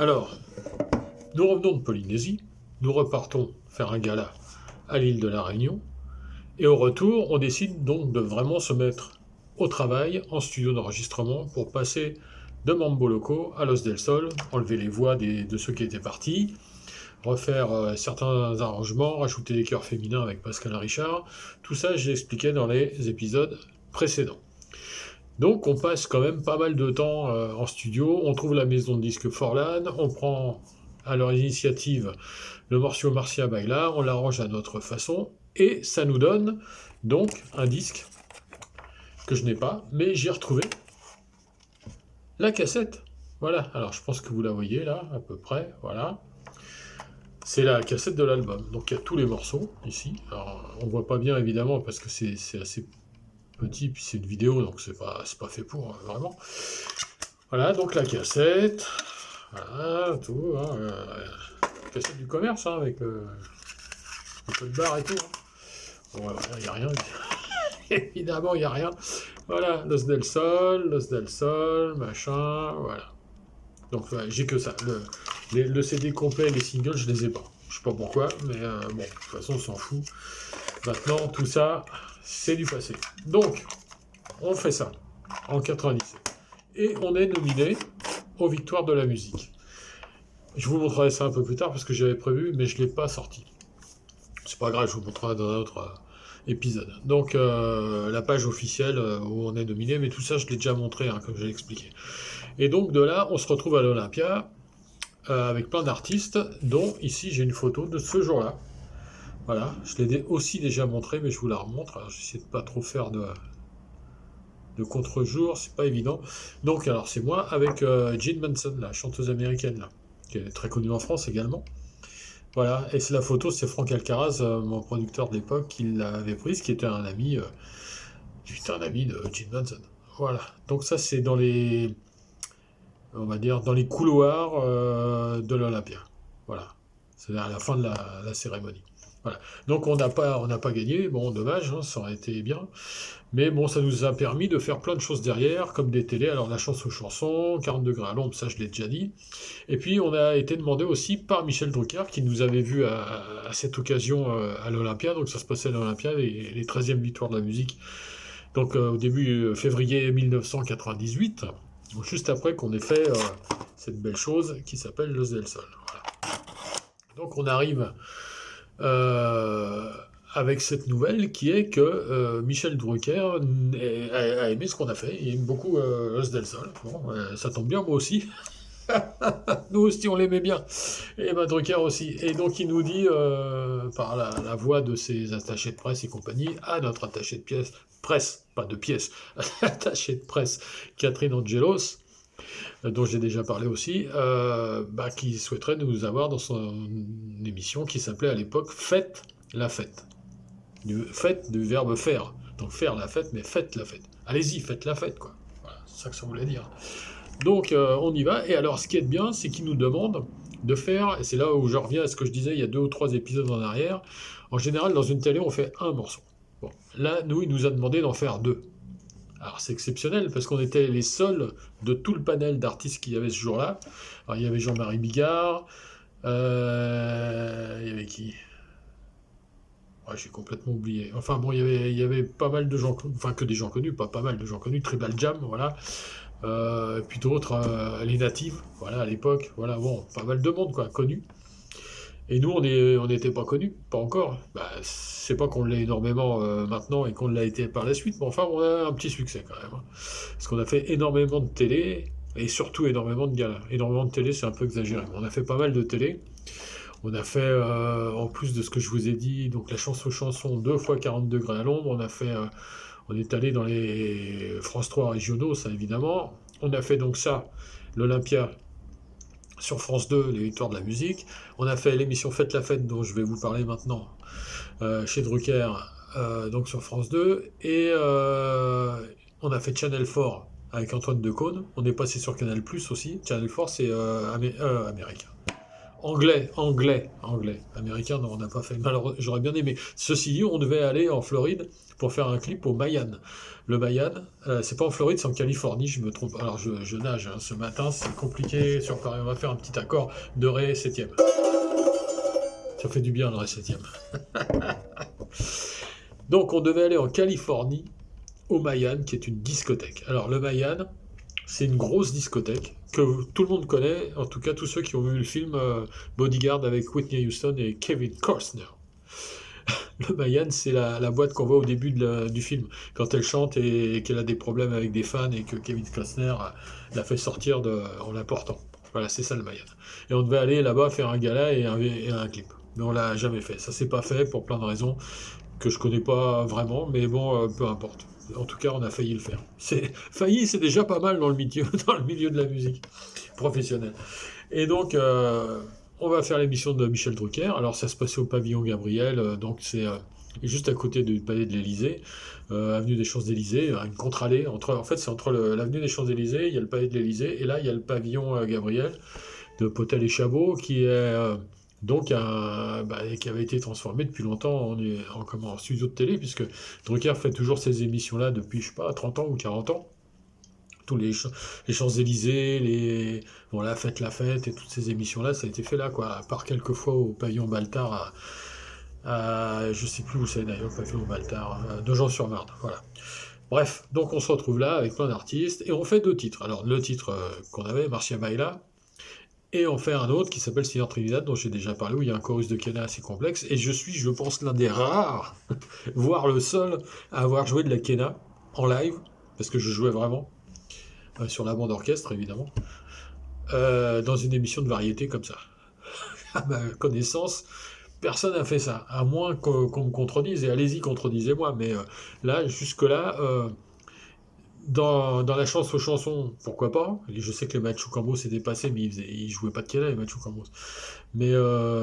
Alors, nous revenons de Polynésie, nous repartons faire un gala à l'île de la Réunion, et au retour, on décide donc de vraiment se mettre au travail en studio d'enregistrement pour passer de Mambo Loco à Los del Sol, enlever les voix de ceux qui étaient partis, refaire certains arrangements, rajouter des chœurs féminins avec Pascal Richard. Tout ça, j'ai expliqué dans les épisodes précédents. Donc on passe quand même pas mal de temps en studio, on trouve la maison de disques Forlan, on prend à leur initiative le morceau Marcia Baila, on l'arrange à notre façon, et ça nous donne donc un disque que je n'ai pas, mais j'ai retrouvé la cassette. Voilà, alors je pense que vous la voyez là, à peu près, voilà. C'est la cassette de l'album, donc il y a tous les morceaux ici. Alors on voit pas bien évidemment parce que c'est assez petit, puis c'est une vidéo, donc c'est pas fait pour, vraiment. Voilà, donc la cassette, voilà, tout, hein, cassette du commerce, hein, avec le code barre et tout. Hein. Bon, voilà, il n'y a rien, évidemment, il n'y a rien. Voilà, Los del Sol, machin, voilà. Donc, ouais, j'ai que ça. Le CD complet, les singles, je les ai pas. Je sais pas pourquoi, mais bon, de toute façon, on s'en fout. Maintenant, tout ça, c'est du passé. Donc, on fait ça en 97. Et on est nominé aux Victoires de la musique. Je vous montrerai ça un peu plus tard parce que j'avais prévu, mais je ne l'ai pas sorti. C'est pas grave, je vous montrerai dans un autre épisode. Donc, la page officielle où on est nominé, mais tout ça, je l'ai déjà montré, hein, comme je l'ai expliqué. Et donc, de là, on se retrouve à l'Olympia avec plein d'artistes, dont ici, j'ai une photo de ce jour-là. Voilà, je l'ai aussi déjà montré, mais je vous la remontre. Alors, j'essaie de pas trop faire de contre-jour, c'est pas évident. Donc, alors, c'est moi avec Jean Manson, la chanteuse américaine, là, qui est très connue en France également. Voilà, et c'est la photo, c'est Franck Alcaraz, mon producteur de l'époque, qui l'avait prise, qui était un ami de Jean Manson. Voilà, donc ça, c'est dans les, on va dire, dans les couloirs de l'Olympia. Voilà, c'est à la fin de la cérémonie. Voilà. Donc on n'a pas gagné, bon dommage, hein, ça aurait été bien, mais bon ça nous a permis de faire plein de choses derrière, comme des télés, alors la chance aux chansons, 40 degrés à l'ombre, ça je l'ai déjà dit, et puis on a été demandé aussi par Michel Drucker, qui nous avait vu à cette occasion à l'Olympia, donc ça se passait à l'Olympia, les 13e victoires de la musique, donc au début février 1998, donc juste après qu'on ait fait cette belle chose qui s'appelle Los del Sol. Voilà. Donc on arrive avec cette nouvelle qui est que Michel Drucker a aimé ce qu'on a fait, il aime beaucoup Los del Sol. Bon, ça tombe bien, moi aussi. Nous aussi, on l'aimait bien. Et ben Drucker aussi. Et donc, il nous dit, par la voix de ses attachés de presse et compagnie, à notre attaché de presse, pas de pièce, attaché de presse, Catherine Angelos, dont j'ai déjà parlé aussi, qui souhaiterait nous avoir dans son émission qui s'appelait à l'époque Faites la fête. Faites du verbe faire. Donc faire la fête, mais faites la fête. Allez-y, faites la fête, quoi. Voilà, c'est ça que ça voulait dire. Donc on y va, et alors ce qui est bien, c'est qu'il nous demande de faire, et c'est là où je reviens à ce que je disais il y a 2 ou 3 épisodes en arrière, en général dans une télé on fait un morceau. Bon, là nous il nous a demandé d'en faire 2. Alors c'est exceptionnel parce qu'on était les seuls de tout le panel d'artistes qu'il y avait ce jour-là. Alors il y avait Jean-Marie Bigard, il y avait qui ? Ouais, j'ai complètement oublié. Enfin bon, il y avait pas mal de gens, enfin que des gens connus, pas mal de gens connus, Tribal Jam, voilà. Puis d'autres, les natives, voilà, à l'époque, voilà, bon, pas mal de monde, quoi, connu. Et nous, on n'était pas connus, pas encore. Bah, c'est pas qu'on l'est énormément maintenant et qu'on l'a été par la suite, mais enfin, on a un petit succès quand même, hein. Parce qu'on a fait énormément de télé, et surtout énormément de galas. Énormément de télé, c'est un peu exagéré, mais on a fait pas mal de télé. On a fait, en plus de ce que je vous ai dit, donc la chance aux chansons, 2 fois 40 degrés à l'ombre. On est allé dans les France 3 régionaux, ça évidemment. On a fait donc ça, l'Olympia sur France 2, les victoires de la musique. On a fait l'émission Faites la fête, dont je vais vous parler maintenant, chez Drucker, donc sur France 2. Et on a fait Channel 4 avec Antoine Decaune. On est passé sur Canal Plus aussi. Channel 4, c'est américain. Anglais. Américain, non, on n'a pas fait. Malheureusement, j'aurais bien aimé. Ceci dit, on devait aller en Floride pour faire un clip au Mayan. Le Mayan, c'est pas en Floride, c'est en Californie, je me trompe. Alors, je nage, hein. Ce matin, c'est compliqué sur Paris. On va faire un petit accord de Ré septième. Ça fait du bien, le Ré septième. Donc, on devait aller en Californie, au Mayan, qui est une discothèque. Alors, le Mayan, c'est une grosse discothèque que tout le monde connaît, en tout cas tous ceux qui ont vu le film Bodyguard avec Whitney Houston et Kevin Costner. Le Mayan, c'est la boîte qu'on voit au début du film, quand elle chante et qu'elle a des problèmes avec des fans et que Kevin Costner la fait sortir en l'important. Voilà, c'est ça le Mayan. Et on devait aller là-bas faire un gala et un clip. Mais on l'a jamais fait. Ça s'est pas fait pour plein de raisons que je connais pas vraiment, mais bon, peu importe. En tout cas, on a failli le faire. Failli, c'est déjà pas mal dans le milieu de la musique professionnelle. Et donc, on va faire l'émission de Michel Drucker. Alors, ça se passait au pavillon Gabriel, donc c'est juste à côté du palais de l'Élysée, avenue des Champs-Élysées, une contre-allée. En fait, c'est entre l'avenue des Champs-Élysées, il y a le palais de l'Élysée, et là, il y a le pavillon Gabriel de Potel et Chabot, qui est donc qui avait été transformé depuis longtemps en studio de télé, puisque Drucker fait toujours ces émissions-là depuis, je sais pas, 30 ans ou 40 ans. Tous les Champs-Élysées, la fête, et toutes ces émissions-là, ça a été fait là, quoi. À part quelques fois au pavillon Baltard, je sais plus où c'est d'ailleurs, le pavillon Baltard, Nogent-sur-Marne, voilà. Bref, donc on se retrouve là avec plein d'artistes, et on fait 2 titres. Alors, le titre qu'on avait, Marcia Baila, et on fait un autre qui s'appelle Seigneur Trinidad, dont j'ai déjà parlé, où il y a un chorus de Kena assez complexe, et je pense, l'un des rares, voire le seul, à avoir joué de la Kena en live, parce que je jouais vraiment, sur la bande orchestre, évidemment, dans une émission de variété comme ça. À ma connaissance, personne n'a fait ça, à moins qu'on me contredise, et allez-y, contredisez-moi, mais là, jusque-là, dans la chance aux chansons, pourquoi pas. Je sais que les Machu Cambos s'étaient passés, mais ils jouaient pas de Kena, les Machu Cambos. Mais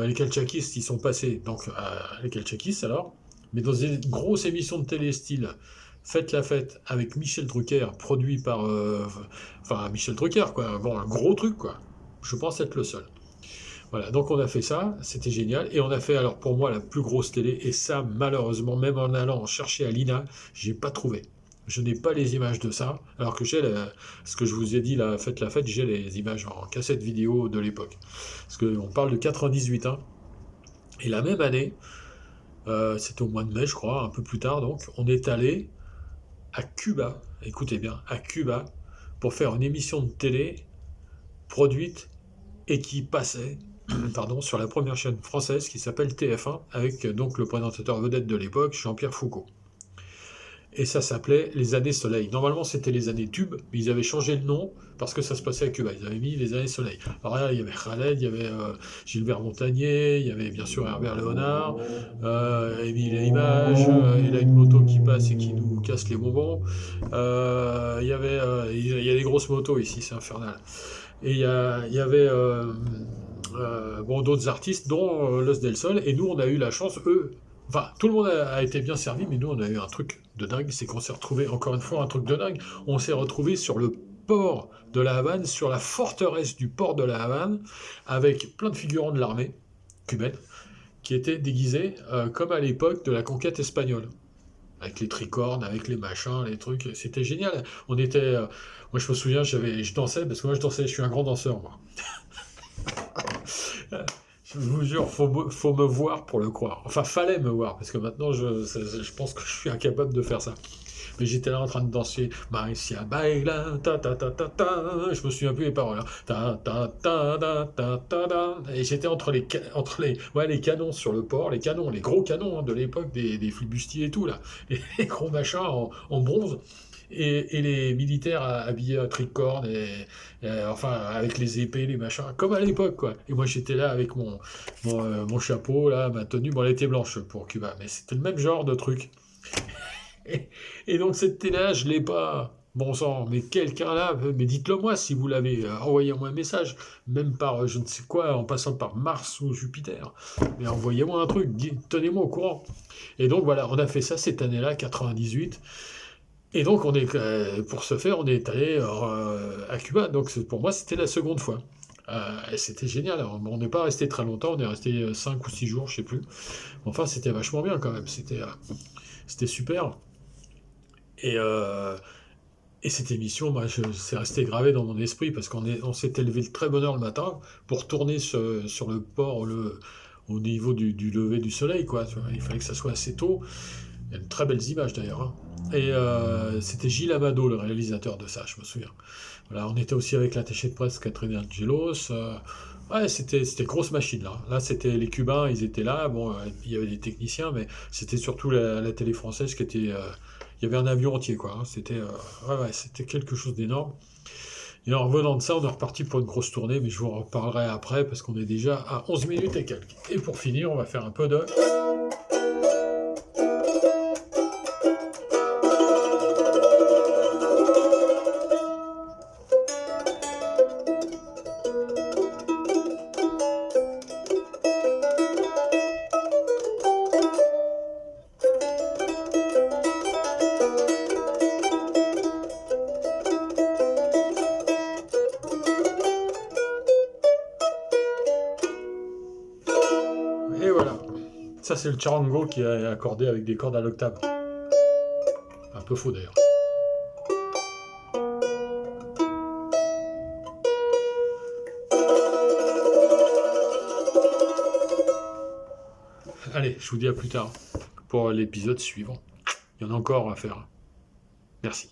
les Calchakis, ils sont passés, donc les Calchakis alors. Mais dans une grosse émission de télé style Faites la fête avec Michel Drucker, produit par. Michel Drucker, quoi. Bon, un gros truc, quoi. Je pense être le seul. Voilà, donc on a fait ça, c'était génial. Et on a fait, alors pour moi, la plus grosse télé, et ça, malheureusement, même en allant chercher à l'INA, j'ai pas trouvé. Je n'ai pas les images de ça, alors que j'ai ce que je vous ai dit, Faites la fête, j'ai les images en cassette vidéo de l'époque. Parce qu'on parle de 98, hein. Et la même année, c'était au mois de mai, je crois, un peu plus tard, donc, on est allé à Cuba, écoutez bien, à Cuba, pour faire une émission de télé produite et qui passait sur la première chaîne française qui s'appelle TF1, avec donc le présentateur vedette de l'époque, Jean-Pierre Foucault. Et ça s'appelait Les Années Soleil. Normalement, c'était Les Années Tube, mais ils avaient changé le nom parce que ça se passait à Cuba. Ils avaient mis Les Années Soleil. Alors là, il y avait Khaled, il y avait Gilbert Montagnier, il y avait bien sûr Herbert Léonard, Émile et Images, il a une moto qui passe et qui nous casse les bonbons. Il y a des grosses motos ici, c'est infernal. Et il y avait d'autres artistes, dont Los Del Sol, et nous, on a eu la chance, tout le monde a été bien servi, mais nous, on a eu un truc de dingue, c'est qu'on s'est retrouvé, encore une fois, un truc de dingue, on s'est retrouvé sur le port de la Havane, sur la forteresse du port de la Havane, avec plein de figurants de l'armée cubaine, qui étaient déguisés comme à l'époque de la conquête espagnole. Avec les tricornes, avec les machins, les trucs, c'était génial. On était... moi, je me souviens, je dansais, parce que moi, je suis un grand danseur, moi. Je vous jure, faut me voir pour le croire. Enfin, fallait me voir, parce que maintenant, je pense que je suis incapable de faire ça. mais j'étais là en train de danser. Maïsia baila, ta ta ta ta ta. Je me souviens plus les paroles. Hein. Ta ta ta ta ta ta ta. Et j'étais les canons sur le port, les canons, les gros canons hein, de l'époque des flibustiers et tout là, les gros machins en bronze. Et les militaires habillés à tricorne enfin avec les épées, les machins, comme à l'époque quoi. Et moi j'étais là avec mon chapeau là, ma tenue, bon elle était blanche pour Cuba, mais c'était le même genre de truc. Et donc cette télé-là, je l'ai pas. Bon sang, mais quelqu'un là, mais dites-le moi si vous l'avez, envoyez-moi un message, même par je ne sais quoi, en passant par Mars ou Jupiter. Mais envoyez-moi un truc, tenez-moi au courant. Et donc voilà, on a fait ça cette année-là, 98. Et donc pour ce faire, on est allé à Cuba. Donc pour moi, c'était la seconde fois. Et c'était génial. Alors, on n'est pas resté très longtemps, on est resté 5 ou 6 jours, je sais plus. Enfin, c'était vachement bien quand même. C'était super. Et, euh, et cette émission, moi, c'est resté gravé dans mon esprit parce on s'était levé de très bonne heure le matin pour tourner sur le port au niveau du lever du soleil, quoi. Tu vois. Il fallait que ça soit assez tôt. Il y a de très belles images d'ailleurs. Hein. Et c'était Gilles Amado, le réalisateur de ça, je me souviens. Voilà, on était aussi avec l'attaché de presse Catherine Angelos. Ouais, c'était grosse machine là. Là, c'était les Cubains, ils étaient là. Bon, il y avait des techniciens, mais c'était surtout la télé française qui était. Il y avait un avion entier, quoi. Hein. C'était quelque chose d'énorme. Et en revenant de ça, on est reparti pour une grosse tournée, mais je vous en reparlerai après parce qu'on est déjà à 11 minutes et quelques. Et pour finir, on va faire un peu de. Et voilà. Ça, c'est le charango qui est accordé avec des cordes à l'octave. Un peu faux d'ailleurs. Allez, je vous dis à plus tard pour l'épisode suivant. Il y en a encore à faire. Merci.